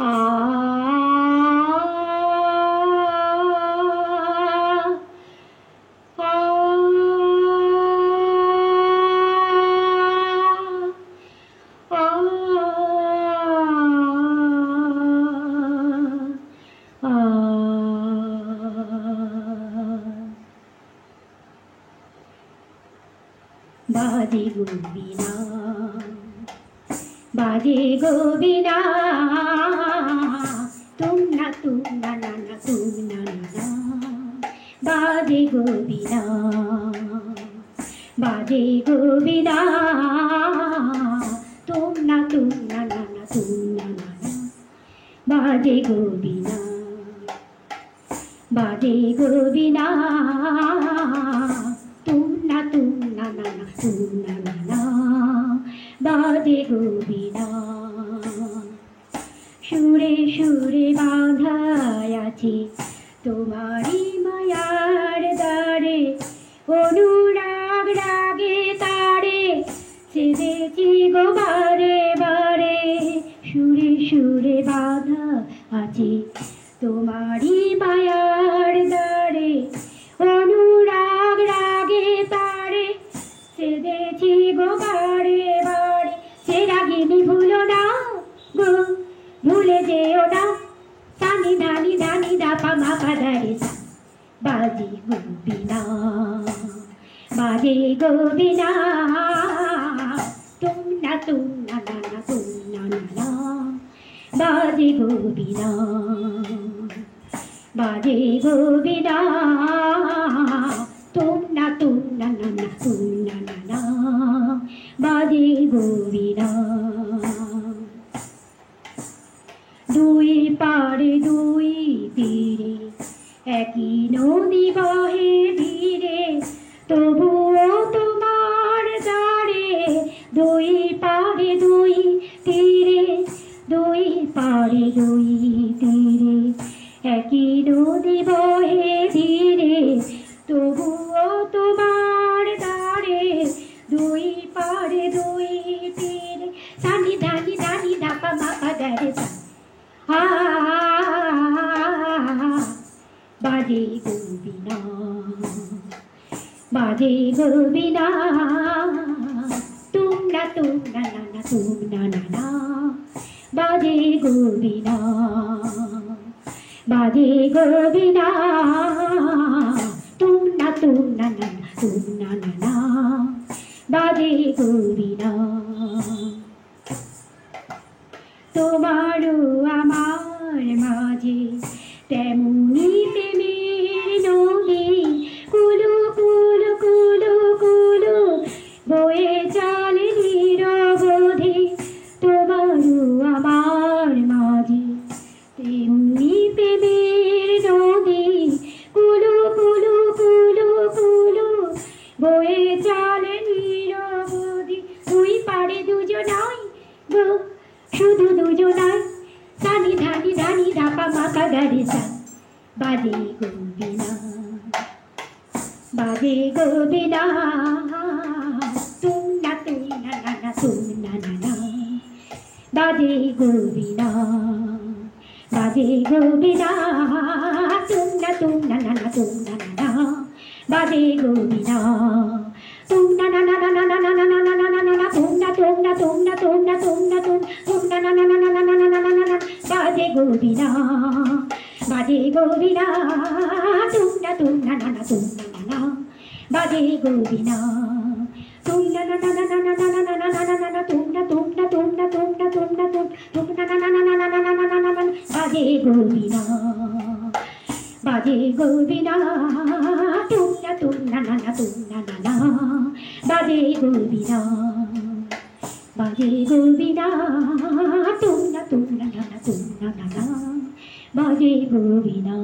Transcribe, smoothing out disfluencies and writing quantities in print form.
আ আ বাজে গো বীণা, বাজে গো বীণা, তুম না না না তুম না না, বাজে গো বীণা, বাজে গো বীণা, তুম না না তুম না না, বাজে গো বীণা, বাজে গো বীণা, তুম না না তুম না না, বাজে গো বীণা। সুরে সুরে বাঁধা আছে তোমারই মায়ার দ্বারে, অনুরাগ রাগে তারে সেজেছি গো বারে বারে। সুরে সুরে বাঁধা আছে তোমারই মায়ার দ্বারে, অনুরাগ রাগে তারে সেজেছি গো বারে বারে। সে রাগিনী ভুলো না গো, ভুলে যেও না, সানি ধানি ধানি দাপা মাপা ধারে সা, বাজে গো বীণা, বাজে গো বীণা, তুম না না তুম না না, বাজে গো বীণা, বাজে গো বীণা, তুম না না তুম না না, বাজে গো বীণা। দুই পারে দুই তীরে একই নদী বহে ধীরে, তবুও তোমার দ্বারে দুই পারে দুই তীরে, দুই পারে দুই তীরে একই নদী বহে ধীরে, তবুও তোমার দ্বারে দুই পারে দুই তীরে। সানি ধানি ধানি ধাপা মাপা দারে সা, বাজে গো বীণা, বাজে গো বীণা, তুম না না তুম না না, বাজে গো বীণা, বাজে গো বীণা, তুম না না তুম না না, বাজে গো বীণা। তোমারও আমার মাঝে তেমনি প্রেমের নদী, কুলু কুলু কুলু কুলু বয়ে চলে নিরবধি। তোমারও আমার মাঝে তেমনি প্রেমের নদী, কুলু কুলু কুলু কুলু বয়ে চলে নিরবধি। দুই পারে দুজনাই গো, শুধু দুজনাই, সানি ধানি ধানি ধাপা মাকা গারে সা, বাজে গো বীণা, বাজে গো বীণা, তুম না না তুম না না, বাজে গো বীণা, বাজে গো বীণা, তুম না না তুম না না, বাজে গো বীণা, তুম না না না না না না না না না না, তুম না না তুম না তুম না তুম না না না না না না না না, বাজে গো বীণা, বাজে গো বীণা, তুম না না তুম না না, বাজে গো বীণা, তুম না না না না না না না না না না, তুম না তুম না তুম না তুম না তুম না তুম না না না না না না না না, বাজে গো বীণা, বাজে গো বীণা, তুম না তুম না তুম না, বাজে গো বীণা, বাজে গো বীণা, তুম না তুম না তুম না, বাজে গো বীণা।